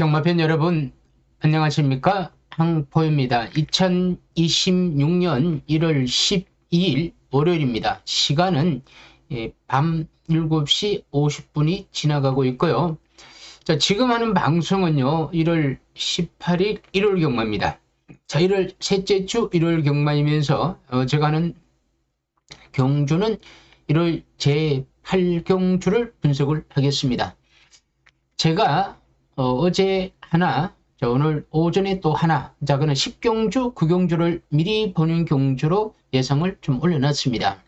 경마팬 여러분, 안녕하십니까? 황포입니다. 2026년 1월 12일 월요일입니다. 시간은 밤 7시 50분이 지나가고 있고요. 자, 지금 하는 방송은요, 1월 18일 일요일 경마입니다. 자, 1월 셋째 주 일요일 경마이면서 제가 하는 경주는 1월 제8경주를 분석을 하겠습니다. 제가 어제 하나, 자, 오늘 오전에 또 하나, 자, 그는 10경주, 9경주를 미리 보는 경주로 예상을 좀 올려놨습니다.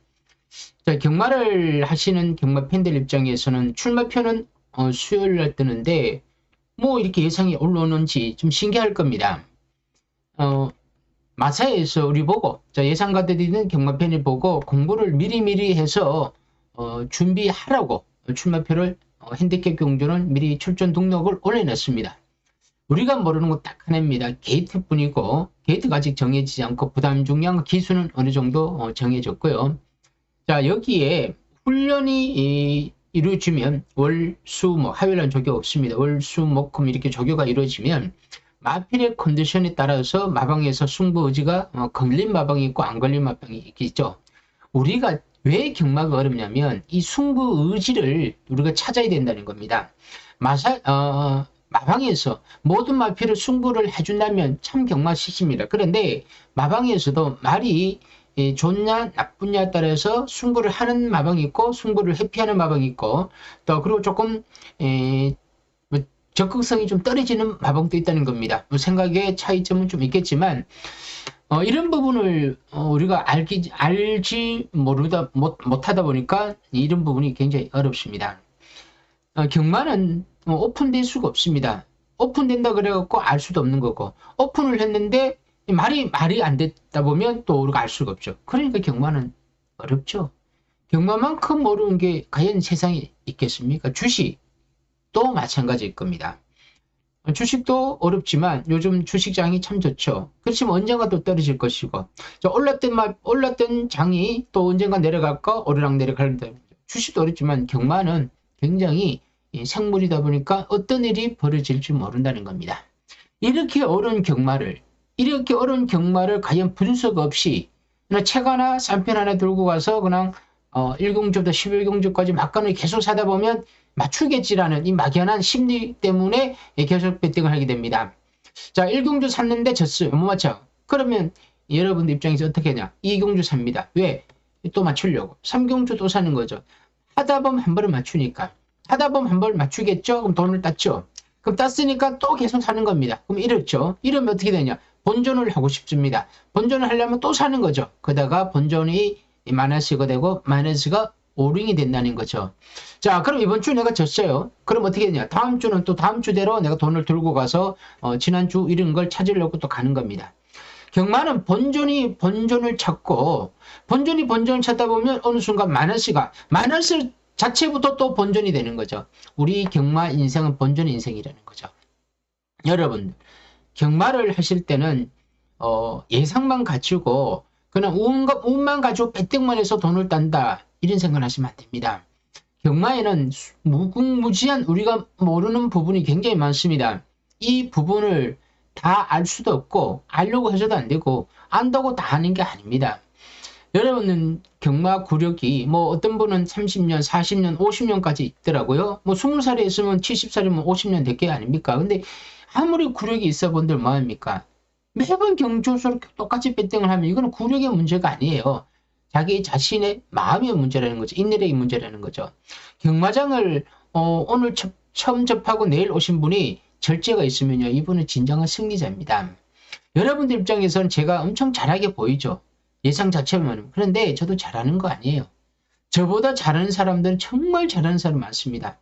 자, 경마를 하시는 경마 팬들 입장에서는 출마표는 수요일 날 뜨는데, 뭐 이렇게 예상이 올라오는지 좀 신기할 겁니다. 마사에서 우리 보고, 자, 예상가들이 있는 경마 팬을 보고 공부를 미리미리 해서 준비하라고 출마표를 핸디캡 경주는 미리 출전 등록을 올려놨습니다. 우리가 모르는 건 딱 하나입니다. 게이트뿐이고 게이트가 아직 정해지지 않고 부담 중량 기수는 어느 정도 정해졌고요. 자, 여기에 훈련이 이루어지면 월, 수, 화요일은 조교 없습니다. 월, 수, 목, 금 이렇게 조교가 이루어지면 마필의 컨디션에 따라서 마방에서 승부 의지가 걸린 마방이 있고 안 걸린 마방이 있죠. 우리가 왜 경마가 어렵냐면 이 승부 의지를 우리가 찾아야 된다는 겁니다. 마방에서 모든 마필을 승부를 해준다면 참 경마시십니다. 그런데 마방에서도 말이 좋냐 나쁘냐에 따라서 승부를 하는 마방이 있고 승부를 회피하는 마방이 있고 또 그리고 조금 적극성이 좀 떨어지는 마방도 있다는 겁니다. 생각의 차이점은 좀 있겠지만 이런 부분을 우리가 알지 모르다 못하다 보니까 이런 부분이 굉장히 어렵습니다. 경마는 오픈될 수가 없습니다. 오픈된다 그래갖고 알 수도 없는 거고 오픈을 했는데 말이 안 됐다 보면 또 우리가 알 수가 없죠. 그러니까 경마는 어렵죠. 경마만큼 어려운 게 과연 세상에 있겠습니까? 주식도 마찬가지일 겁니다. 주식도 어렵지만 요즘 주식장이 참 좋죠. 그렇지만 언젠가 또 떨어질 것이고 올랐던 장이 또 언젠가 내려갈까 오르락 내려갈까. 주식도 어렵지만 경마는 굉장히 생물이다 보니까 어떤 일이 벌어질지 모른다는 겁니다. 이렇게 어려운 경마를 과연 분석 없이 그냥 책 하나 싼 편 하나 들고 가서 그냥 1경주부터 11경주까지 막간을 계속 사다 보면 맞추겠지라는 이 막연한 심리 때문에 계속 베팅을 하게 됩니다. 자, 1경주 샀는데 졌어요. 못 맞춰. 그러면 여러분들 입장에서 어떻게 하냐? 2경주 삽니다. 왜? 또 맞추려고. 3경주 또 사는 거죠. 하다 보면 한 번을 맞추니까. 하다 보면 한 번을 맞추겠죠? 그럼 돈을 땄죠. 그럼 땄으니까 또 계속 사는 겁니다. 그럼 이렇죠. 이러면 어떻게 되냐? 본전을 하고 싶습니다. 본전을 하려면 또 사는 거죠. 그러다가 본전이 마이너스가 되고 마이너스가 오링이 된다는 거죠. 자, 그럼 이번 주 내가 졌어요. 그럼 어떻게 되냐? 다음 주는 또 다음 주대로 내가 돈을 들고 가서 지난주 이런 걸 찾으려고 또 가는 겁니다. 경마는 본전을 찾고 본전을 찾다 보면 어느 순간 마이너스 자체부터 또 본전이 되는 거죠. 우리 경마 인생은 본전 인생이라는 거죠. 여러분, 경마를 하실 때는 예상만 갖추고 그냥 운만 가지고 배팅만 해서 돈을 딴다 이런 생각을 하시면 안 됩니다. 경마에는 무궁무진한 우리가 모르는 부분이 굉장히 많습니다. 이 부분을 다 알 수도 없고 알려고 해서도 안 되고 안다고 다 하는 게 아닙니다. 여러분은 경마 구력이 어떤 분은 30년, 40년, 50년까지 있더라고요. 20살에 있으면 70살이면 50년 될 게 아닙니까? 근데 아무리 구력이 있어 본들 뭐합니까? 매번 경주수로 똑같이 배팅을 하면 이거는 구력의 문제가 아니에요. 자기 자신의 마음의 문제라는 거죠. 인내력의 문제라는 거죠. 경마장을 오늘 처음 접하고 내일 오신 분이 절제가 있으면요. 이분은 진정한 승리자입니다. 여러분들 입장에서는 제가 엄청 잘하게 보이죠. 예상 자체만. 그런데 저도 잘하는 거 아니에요. 저보다 잘하는 사람들은 정말 잘하는 사람 많습니다.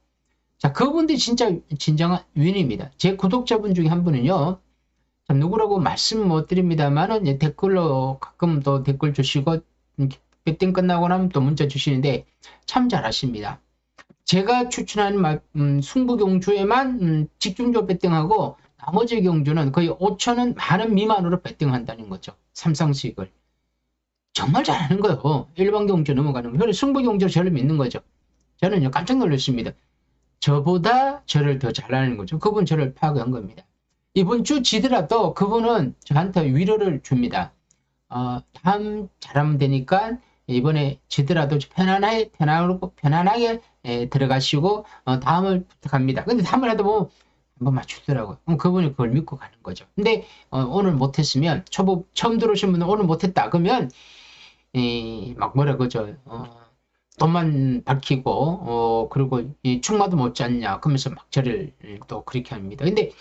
자, 그분들이 진짜 진정한 윈입니다. 제 구독자분 중에 한 분은요. 누구라고 말씀 못 드립니다만은 댓글로 가끔 또 댓글 주시고 배팅 끝나고 나면 또 문자 주시는데 참 잘하십니다. 제가 추천하는 승부 경주에만 집중적으로 배팅하고 나머지 경주는 거의 5천원 만원 미만으로 배팅한다는 거죠. 삼상수익을. 정말 잘하는 거예요. 일반 경주 넘어가는 거. 승부 경주를 저를 믿는 거죠. 저는요 깜짝 놀랐습니다. 저보다 저를 더 잘하는 거죠. 그분 저를 파악한 겁니다. 이번 주 지더라도 그분은 저한테 위로를 줍니다. 다음 잘하면 되니까 이번에 지더라도 편안하게 들어가시고 다음을 부탁합니다. 근데 다음을 해도 뭐 한번 맞추더라고요. 그럼 그분이 그걸 믿고 가는 거죠. 근데 오늘 못했으면 처음 들어오신 분은 오늘 못했다 그러면 막 뭐라 그러죠. 돈만 밝히고 그리고 이 충마도 못 잤냐 그러면서 막 저를 또 그렇게 합니다. 근데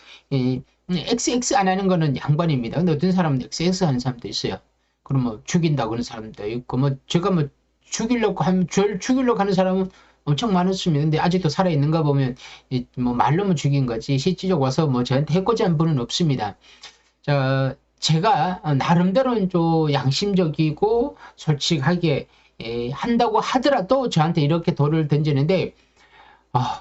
XX 안 하는 거는 양반입니다. 근데 어떤 사람은 XX 하는 사람도 있어요. 그럼 뭐 죽인다고 하는 사람도 있고 뭐 제가 뭐 죽이려고 하면 저를 죽이려고 하는 사람은 엄청 많았습니다. 근데 아직도 살아 있는가 보면 뭐 말로만 죽인 거지 실질적으로 와서 뭐 저한테 해코지 한 분은 없습니다. 자, 제가 나름대로는 좀 양심적이고 솔직하게 한다고 하더라도 저한테 이렇게 돌을 던지는데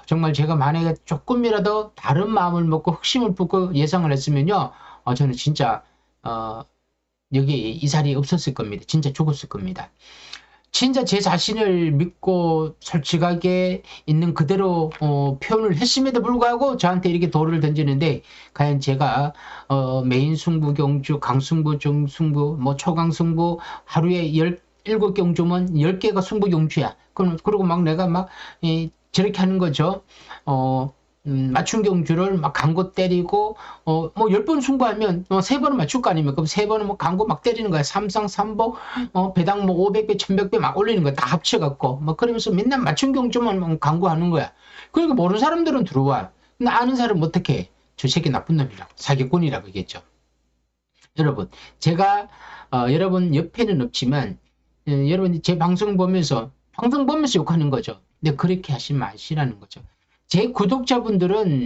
정말 제가 만약에 조금이라도 다른 마음을 먹고 흑심을 품고 예상을 했으면요 저는 진짜 여기 이 자리에 없었을 겁니다. 진짜 죽었을 겁니다. 진짜 제 자신을 믿고 솔직하게 있는 그대로 표현을 했음에도 불구하고 저한테 이렇게 돌을 던지는데 과연 제가 메인 승부 경주, 강승부, 중승부, 뭐 초강승부 하루에 7경주면 10개가 승부 경주야. 그리고 막 내가 막 저렇게 하는 거죠. 맞춤 경주를 막 강고 때리고, 뭐 10번 승부하면, 3번은 맞출 거 아닙니까? 그럼 3번은 뭐 강고 막 때리는 거야. 삼상 삼복, 배당 뭐 500배, 1000배 막 올리는 거야. 다 합쳐갖고. 뭐 그러면서 맨날 맞춤 경주만 강구하는 거야. 그러니까 모르는 사람들은 들어와. 근데 아는 사람은 어떻게 해? 저 새끼 나쁜 놈이라고. 사기꾼이라고 얘기했죠. 여러분, 제가, 여러분 옆에는 없지만, 여러분 제 방송 보면서 욕하는 거죠. 근데 그렇게 하지 마시라는 거죠. 제 구독자분들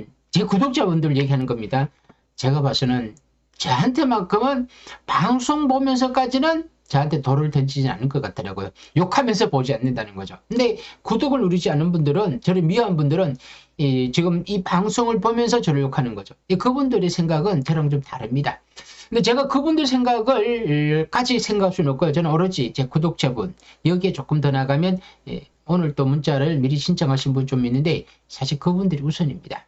얘기하는 겁니다. 제가 봐서는 저한테만큼은 방송 보면서까지는 저한테 돌을 던지지 않을 것 같더라고요. 욕하면서 보지 않는다는 거죠. 근데 구독을 누르지 않은 분들은, 저를 미워한 분들은 지금 이 방송을 보면서 저를 욕하는 거죠. 그분들의 생각은 저랑 좀 다릅니다. 근데 제가 그분들 생각을까지 생각할 수는 없고요. 저는 오로지 제 구독자분, 여기에 조금 더 나가면 오늘 또 문자를 미리 신청하신 분 좀 있는데 사실 그분들이 우선입니다.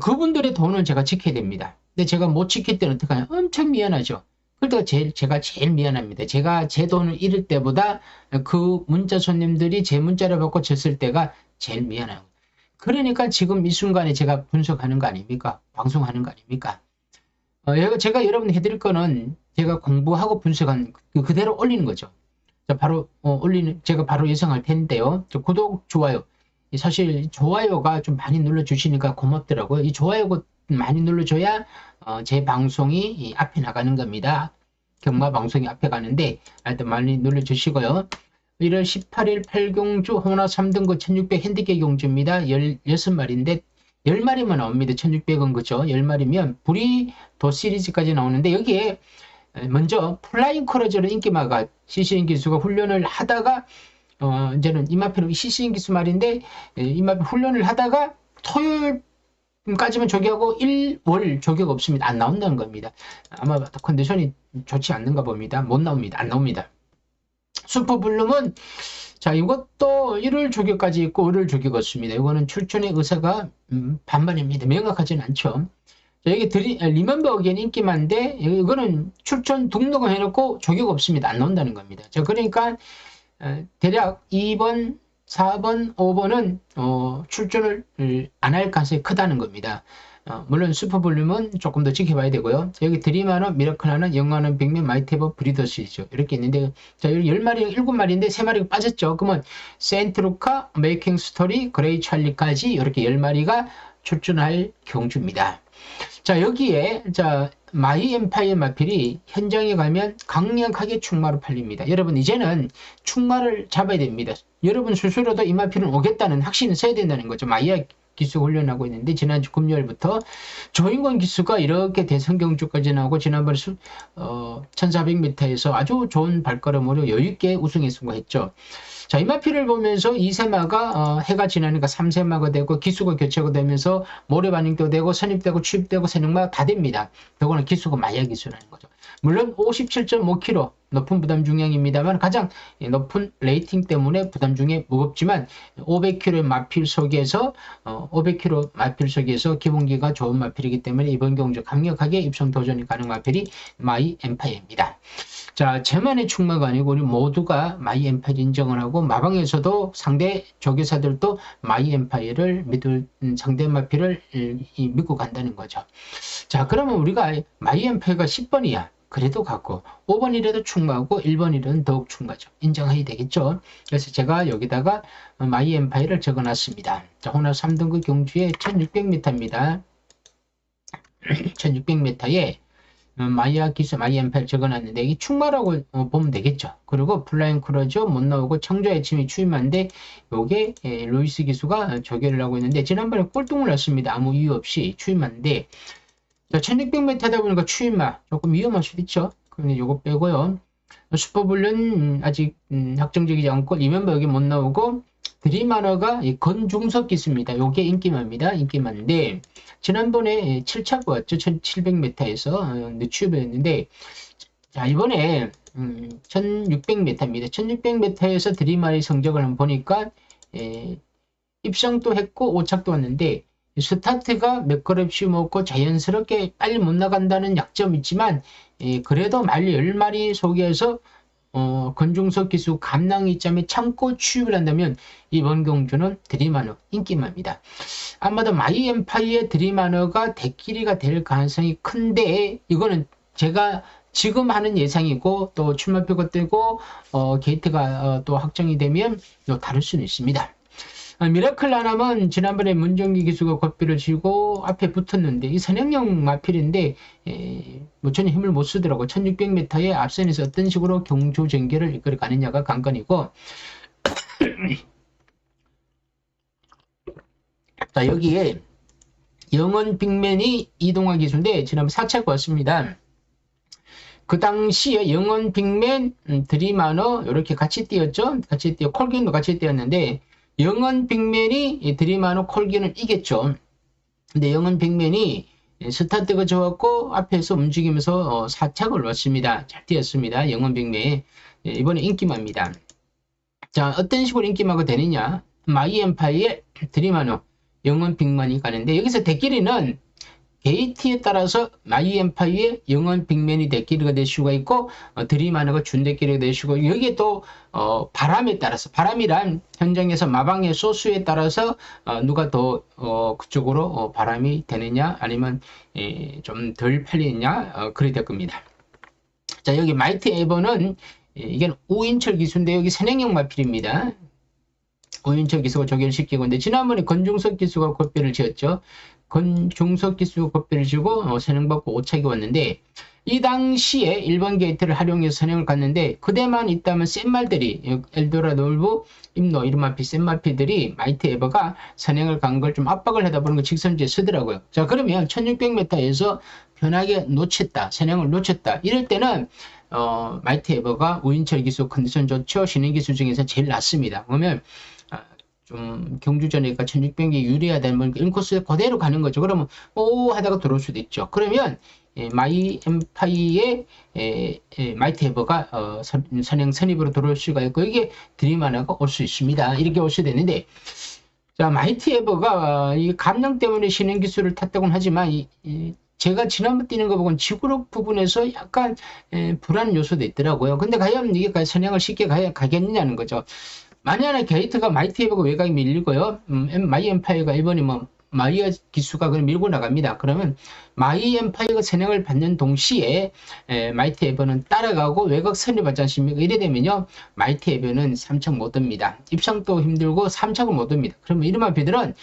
그분들의 돈은 제가 지켜야 됩니다. 근데 제가 못 지킬 때는 어떡하냐? 엄청 미안하죠. 그러니까 제가 제일 미안합니다. 제가 제 돈을 잃을 때보다 그 문자 손님들이 제 문자를 받고 졌을 때가 제일 미안해요. 그러니까 지금 이 순간에 제가 분석하는 거 아닙니까? 방송하는 거 아닙니까? 제가 여러분 해드릴 거는 제가 공부하고 분석한 그대로 올리는 거죠. 자, 바로 제가 바로 예상할 텐데요. 구독, 좋아요. 사실 좋아요가 좀 많이 눌러주시니까 고맙더라고요. 이 좋아요가 많이 눌러줘야 제 방송이 앞에 나가는 겁니다. 경마 방송이 앞에 가는데 하여튼 많이 눌러주시고요. 1월 18일 8경주 호나 3등급 1600 핸디캡 경주입니다. 16마리인데 10마리만 나옵니다. 1600원 그죠? 10마리면 불이 도 시리즈까지 나오는데 여기에 먼저 플라잉 크루저로 인기마가 시시인 기수가 훈련을 하다가 이제는 이마표는 시시인 기수 말인데 이마표 훈련을 하다가 토요일까지만 조기하고 1월 조기가 없습니다. 안 나온다는 겁니다. 아마 컨디션이 좋지 않는가 봅니다. 못 나옵니다. 안 나옵니다. 슈퍼블룸은 자, 이것도 1월 조기까지 있고 5월 조기가 없습니다. 이거는 출전의 의사가 반반입니다. 명확하지는 않죠. 자, 여기 리멤버 어게인 인기만데 이거는 출전 등록을 해놓고 조기가 없습니다. 안 나온다는 겁니다. 자, 그러니까 대략 2번, 4번, 5번은 출전을 안 할 가능성이 크다는 겁니다. 물론 슈퍼볼륨은 조금 더 지켜봐야 되고요. 여기 드림하는 미라클 하는 영화는 빅맨 마이테버 브리더스죠. 이렇게 있는데 자 여기 10마리 7마리인데 3마리가 빠졌죠. 그러면 센트루카, 메이킹 스토리, 그레이 찰리까지 이렇게 10마리가 출전할 경주입니다. 자 여기에 자 마이 엠파이어 마필이 현장에 가면 강력하게 충마로 팔립니다. 여러분 이제는 충마를 잡아야 됩니다. 여러분 스스로도 이 마필은 오겠다는 확신을 써야 된다는 거죠. 마이야 기수 훈련하고 있는데 지난주 금요일부터 조인권 기수가 이렇게 대선 경주까지 나오고 지난번에 1400m에서 아주 좋은 발걸음으로 여유있게 우승에 성공했죠. 자, 이 마필을 보면서 2세마가 해가 지나니까 3세마가 되고 기수가 교체가 되면서 모래 반응도 되고 선입되고 취입되고 선행마가 다 됩니다. 이거는 기수가 마이야 기수라는 거죠. 물론 57.5kg 높은 부담 중량입니다만 가장 높은 레이팅 때문에 부담 중에 무겁지만 500kg 마필 속에서 500kg 마필 속에서 기본기가 좋은 마필이기 때문에 이번 경주 강력하게 입성 도전이 가능한 마필이 마이 엠파이어입니다. 자, 제만의 충마가 아니고 우리 모두가 마이 엠파이어 인정을 하고 마방에서도 상대 조교사들도 마이 엠파이어를 믿을 상대 마필을 믿고 간다는 거죠. 자, 그러면 우리가 마이 엠파이어가 10번이야. 그래도 같고 5번이라도 충마하고 1번이라도 더욱 충마죠. 인정해야 되겠죠. 그래서 제가 여기다가 마이 엠파이어를 적어놨습니다. 자, 호나 3등급 경주에 1600m입니다. 1600m에 마이야 기수 마이 엠파이어 적어놨는데 이게 충마라고 보면 되겠죠. 그리고 플라잉 크루저 못 나오고 청조의 침이 추임한데 요게 로이스 기수가 조결을 하고 있는데 지난번에 꼴등을 났습니다. 아무 이유 없이 추임한데 1600m 하다 보니까 추임마 조금 위험할 수도 있죠. 그런데 요거 빼고요. 슈퍼블은 아직 확정적이지 않고 이멤버 여기 못 나오고 드림하너가 건중석 기수입니다. 요게 인기마입니다. 인기마인데 지난번에 7차 보았죠. 1700m에서 늦추입했는데 자, 이번에 1600m입니다. 1600m에서 드림하의 성적을 한번 보니까 입성도 했고 5착도 왔는데 스타트가 몇 걸음씩 먹고 자연스럽게 빨리 못 나간다는 약점이 있지만 그래도 말 10마리 속에서 건중석 기수 감낭이 점에 참고 취입을 한다면 이번 경주는 드림하너 인기마입니다. 아마도 마이 엠파이어의 드림하너가 대끼리가 될 가능성이 큰데 이거는 제가 지금 하는 예상이고 또 출마표가 뜨고 게이트가 또 확정이 되면 또 다를 수는 있습니다. 미라클 라남은 지난번에 문정기 기수가 겉비를 쥐고 앞에 붙었는데 이 선행형 마필인데 뭐 전혀 힘을 못 쓰더라고. 1600m에 앞선에서 어떤 식으로 경주 전개를 이끌어 가느냐가 관건이고 자, 여기에 영원 빅맨이 이동화 기수인데 지난번 4차가 왔습니다. 그 당시에 영원 빅맨, 드림하너 이렇게 같이 뛰었죠. 같이 뛰어 콜겐도 같이 뛰었는데 영원 빅맨이 드림하너 콜겐을 이겼죠. 근데 영원 빅맨이 스타트가 좋았고 앞에서 움직이면서 4착을 왔습니다. 잘 뛰었습니다. 영원 빅맨. 이번에 인기마입니다. 자, 어떤 식으로 인기마가 되느냐? 마이 엠파이어의 드림하너, 영원 빅맨이 가는데 여기서 대끼리는 게이트에 따라서 마이 엠파이어의 영원 빅맨이 대끼리가 될 수가 있고 드림하너가 준대끼리가 될 수가 있고 여기에 또 바람에 따라서 바람이란 현장에서 마방의 소수에 따라서 누가 더 그쪽으로 바람이 되느냐 아니면 좀 덜 팔리느냐 그리 될 겁니다. 자, 여기 마이트 에버는 이게 오인철 기수인데 여기 선행형 마필입니다. 오인철 기수가 조결시키고 있는데 지난번에 건중석 기수가 겉배를 지었죠. 건중석 기수가 겉배를 지고 선행받고 5착이 왔는데 이 당시에 1번 게이트를 활용해서 선행을 갔는데 그대만 있다면 센 말들이 엘도라 놀부 임노 이런 마피 센 마피들이 마이트 에버가 선행을 간 걸 좀 압박을 하다 보는 거 직선지에 쓰더라고요. 자, 그러면 1600m에서 편하게 놓쳤다, 선행을 놓쳤다 이럴 때는 마이트 에버가 우인철 기수 컨디션 좋죠. 신인 기수 중에서 제일 낫습니다. 그러면 좀 경주전이니까 1600이 유리하다면 인코스 그대로 가는 거죠. 그러면 오 하다가 들어올 수도 있죠. 그러면 마이 엠파이의 마이트 에버가 선행 선입으로 들어올 수가 있고 이게 드림하나가 올 수 있습니다. 이렇게 올 수 되는데 자, 마이트 에버가 이 감량 때문에 신행 기수를 탔다고는 하지만 제가 지난번 뛰는 거 보고는 지구력 부분에서 약간 불안 요소도 있더라고요. 근데 과연 이게 선행을 쉽게 가겠느냐는 거죠. 만약에 게이트가 마이트 에버가 외곽이 밀리고요. 마이 엠파이어가 1번이 뭐 마이어 기수가 그럼 밀고 나갑니다. 그러면 마이 엠파이어가 선행을 받는 동시에 마이트 에버는 따라가고 외곽 선입받지 않습니까? 이래 되면요. 마이트 에버는 3착 못 듭니다. 입상도 힘들고 3착을 못 듭니다. 그러면 이런 마피들은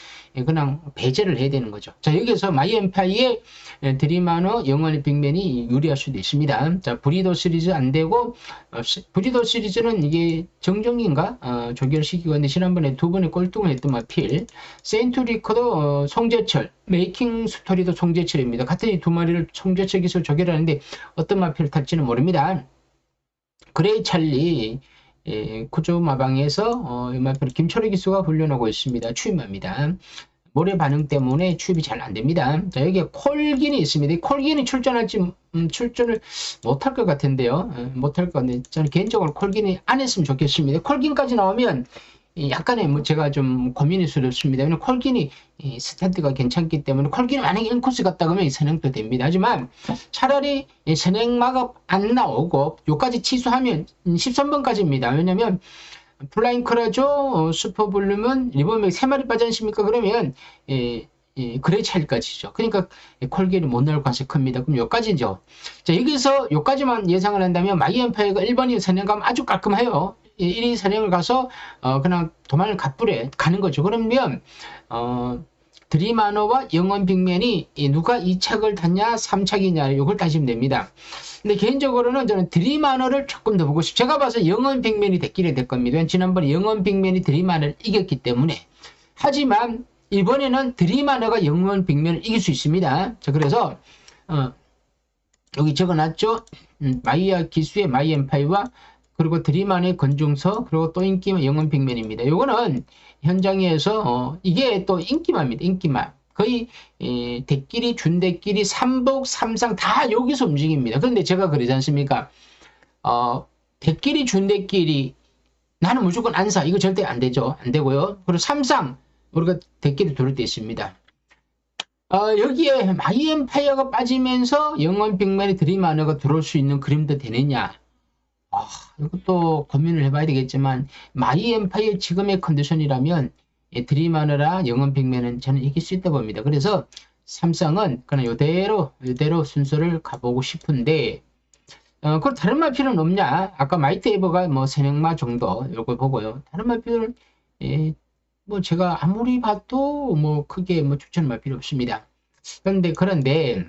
그냥 배제를 해야 되는 거죠. 자, 여기서 마이 엠파이어의 드림하너 영원의 빅맨이 유리할 수도 있습니다. 자, 브리더 시리즈 안 되고 브리더 시리즈는 이게 정정인가 조결시키고 있는데 지난번에 2번에 꼴등을 했던 마필 세인트리커도 송재철 메이킹 스토리도 송재철입니다. 같은 이 두 마리를 송재철 기술 조결하는데 어떤 마필을 탈지는 모릅니다. 그레이 찰리 구조마방에서 이만큼 김철희 기수가 훈련하고 있습니다. 추임합니다. 모래 반응 때문에 추입이 잘 안 됩니다. 자, 여기에 콜긴이 있습니다. 이 콜긴이 출전할지, 출전을 못할 것 같은데요. 못할 것 같은데, 저는 개인적으로 콜긴이 안 했으면 좋겠습니다. 콜긴까지 나오면, 약간의 뭐 제가 좀 고민이 스럽습니다. 왜냐면 콜긴이 스탠드가 괜찮기 때문에 콜긴이 만약에 인코스 갔다 그러면 선행도 됩니다. 하지만 차라리 선행마가 안 나오고 요까지 취소하면 13번까지입니다. 왜냐면 플라잉 크라죠, 슈퍼블룸은 리버맥 3마리 빠지 않습니까? 그러면 그레이 차일까지죠. 그러니까 콜긴이 못 나올 가능성이 큽니다. 그럼 요까지죠. 자, 여기서 요까지만 예상을 한다면 마이엠파이어가 1번이 선행가면 아주 깔끔해요. 1위 선행을 가서 그냥 도마를 갑불에 가는 거죠. 그러면 드림아너와 영원 빅맨이 누가 2착을 탔냐 3착이냐 이걸 따지면 됩니다. 근데 개인적으로는 저는 드림아너를 조금 더 보고 싶어요. 제가 봐서 영원 빅맨이 됐기를 될 겁니다. 지난번에 영원 빅맨이 드림아너를 이겼기 때문에. 하지만 이번에는 드림아너가 영원 빅맨을 이길 수 있습니다. 자, 그래서 여기 적어놨죠. 마이야 기수의 마이엠파이와 그리고 드림안의 건중서, 그리고 또 인기만 영원 빅맨입니다. 요거는 현장에서 이게 또 인기마입니다. 인기마. 거의 대끼리, 준대끼리, 삼복, 삼상 다 여기서 움직입니다. 그런데 제가 그러지 않습니까? 대끼리, 준대끼리 나는 무조건 안 사. 이거 절대 안 되죠. 안 되고요. 그리고 삼상 우리가 대끼리 들을 때 있습니다. 여기에 마이엠파이어가 빠지면서 영원 빅맨의 드림아너가 들어올 수 있는 그림도 되느냐? 이것도 고민을 해봐야 되겠지만 마이엠파이어 지금의 컨디션이라면 드림하느라 영원 빅맨은 저는 이길 수 있다 봅니다. 그래서 삼성은 그냥 이대로 순서를 가보고 싶은데 그럼 다른 말 필요는 없냐? 아까 마이트 에버가 뭐 선행마 정도 이걸 보고요. 다른 말 필요는 뭐 제가 아무리 봐도 뭐 크게 뭐 추천할 필요 없습니다. 그런데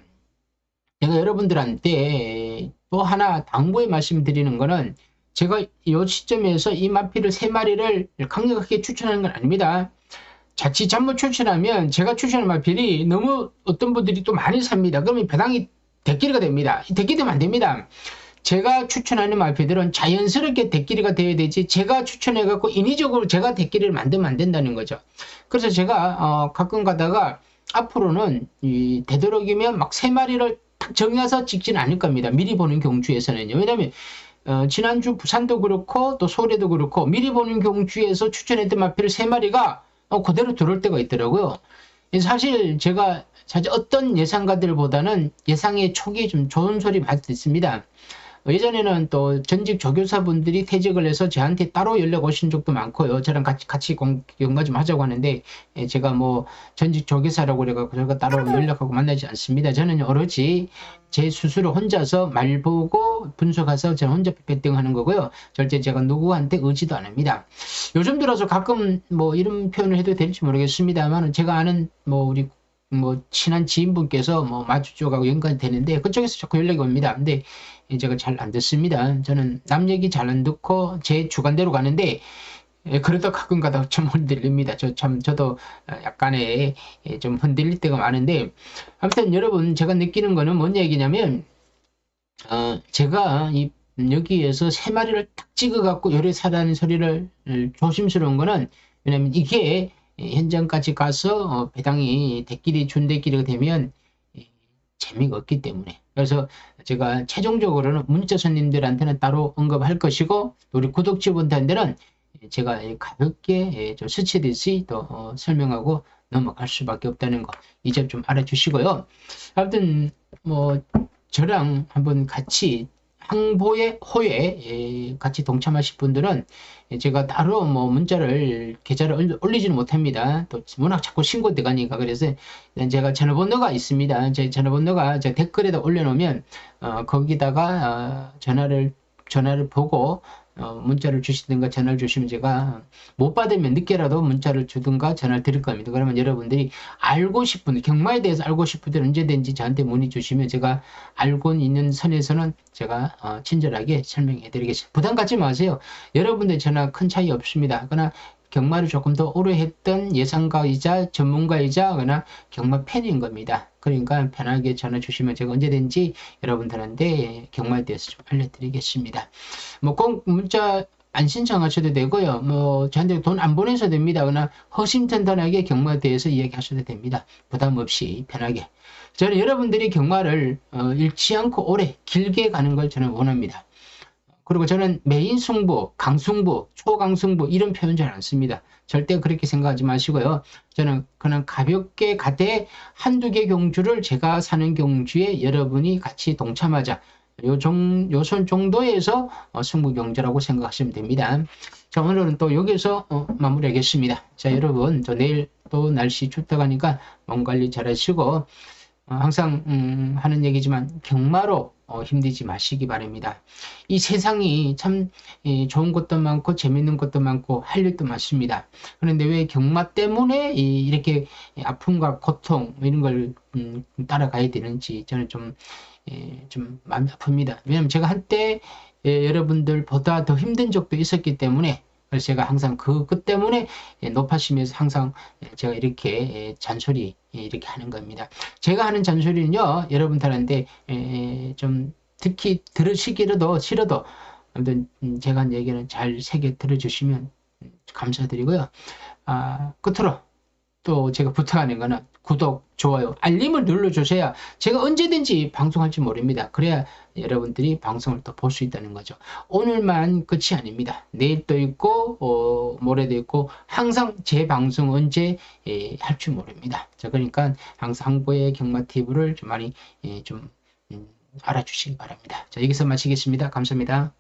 제가 여러분들한테 또 하나 당부의 말씀드리는 거는 제가 이 시점에서 이 마필을 3마리를 강력하게 추천하는 건 아닙니다. 자칫 잘못 추천하면 제가 추천한 마필이 너무 어떤 분들이 또 많이 삽니다. 그러면 배당이 대끼리가 됩니다. 대끼리 되면 안 됩니다. 제가 추천하는 마필들은 자연스럽게 대끼리가 되어야 되지 제가 추천해갖고 인위적으로 제가 대끼리를 만들면 안 된다는 거죠. 그래서 제가 가끔 가다가 앞으로는 되도록이면 막 3마리를 딱 정해서 찍지는 않을 겁니다. 미리 보는 경주에서는요. 왜냐면 지난주 부산도 그렇고 또 서울에도 그렇고 미리 보는 경주에서 추천했던 마필 3마리가 그대로 들어올 때가 있더라고요. 사실 제가 어떤 예상가들보다는 예상의 촉이 좀 좋은 소리 많이 듣습니다. 예전에는 또 전직 조교사분들이 퇴직을 해서 저한테 따로 연락 오신 적도 많고요. 저랑 같이 연가 좀 하자고 하는데 제가 뭐 전직 조교사라고 그래가지고 제가 따로 연락하고 만나지 않습니다. 저는 오로지 제 스스로 혼자서 말 보고 분석해서 저는 혼자 배팅하는 거고요. 절대 제가 누구한테 의지도 안 합니다. 요즘 들어서 가끔 뭐 이런 표현을 해도 될지 모르겠습니다만 제가 아는 뭐 우리 뭐 친한 지인분께서 뭐 마주 쪽하고 연관이 되는데 그쪽에서 자꾸 연락이 옵니다. 근데 제가 잘 안 듣습니다. 저는 남 얘기 잘 안 듣고 제 주관대로 가는데 그러다 가끔 가다 좀 흔들립니다. 저도 약간의 좀 흔들릴 때가 많은데 아무튼 여러분 제가 느끼는 거는 뭔 얘기냐면 제가 여기에서 3마리를 딱 찍어갖고 열에 사라는 소리를 조심스러운 거는 왜냐면 이게 현장까지 가서 배당이 대끼리 준대끼리가 되면 재미가 없기 때문에 그래서 제가 최종적으로는 문자 손님들한테는 따로 언급할 것이고 우리 구독자분들한테는 제가 가볍게 좀 스치듯이 또 설명하고 넘어갈 수밖에 없다는 거 이 점 좀 알아주시고요. 아무튼 뭐 저랑 한번 같이 항보의 호에 같이 동참하실 분들은 제가 따로 뭐 문자를 계좌를 올리지는 못합니다. 또 워낙 자꾸 신고 들어가니까 그래서 제가 전화번호가 있습니다. 제 전화번호가 제 댓글에다 올려놓으면 거기다가 전화를 보고 문자를 주시든가 전화를 주시면 제가 못 받으면 늦게라도 문자를 주든가 전화를 드릴 겁니다. 그러면 여러분들이 알고 싶은 경마에 대해서 알고 싶은 분 언제든지 저한테 문의 주시면 제가 알고 있는 선에서는 제가 친절하게 설명해 드리겠습니다. 부담 갖지 마세요. 여러분들 전화 큰 차이 없습니다. 그러나 경마를 조금 더 오래 했던 예상가이자 전문가이자 그러나 경마 팬인 겁니다. 그러니까 편하게 전화 주시면 제가 언제든지 여러분들한테 경마에 대해서 좀 알려드리겠습니다. 뭐 꼭 문자 안 신청하셔도 되고요. 뭐 저한테 돈 안 보내셔도 됩니다. 그러나 허심탄탄하게 경마에 대해서 이야기하셔도 됩니다. 부담 없이 편하게. 저는 여러분들이 경마를 잃지 않고 오래 길게 가는 걸 저는 원합니다. 그리고 저는 메인 승부, 강승부, 초강승부 이런 표현 잘 안 씁니다. 절대 그렇게 생각하지 마시고요. 저는 그냥 가볍게 가되 한두 개 경주를 제가 사는 경주에 여러분이 같이 동참하자. 요선 정도에서 승부 경주라고 생각하시면 됩니다. 자, 오늘은 또 여기서 마무리하겠습니다. 자, 여러분, 저 내일 또 날씨 춥다고 하니까 몸 관리 잘 하시고 항상 하는 얘기지만 경마로 힘들지 마시기 바랍니다. 이 세상이 참 좋은 것도 많고 재밌는 것도 많고 할 일도 많습니다. 그런데 왜 경마 때문에 이렇게 아픔과 고통 이런 걸 따라가야 되는지 저는 좀 마음이 아픕니다. 왜냐하면 제가 한때 여러분들보다 더 힘든 적도 있었기 때문에 그래서 제가 항상 그 때문에 높아지면서 항상 제가 이렇게 잔소리 이렇게 하는 겁니다. 제가 하는 잔소리는요, 여러분들한테 좀 특히 들으시기라도 싫어도 아무튼 제가 한 얘기는 잘 새겨 들어주시면 감사드리고요. 끝으로 또 제가 부탁하는 거는 구독, 좋아요, 알림을 눌러주셔야 제가 언제든지 방송할지 모릅니다. 그래야 여러분들이 방송을 또 볼 수 있다는 거죠. 오늘만 끝이 아닙니다. 내일도 있고 모레도 있고 항상 제 방송 언제 할 줄 모릅니다. 자, 그러니까 항상 항보의 경마TV를 좀 많이 좀 알아주시기 바랍니다. 자, 여기서 마치겠습니다. 감사합니다.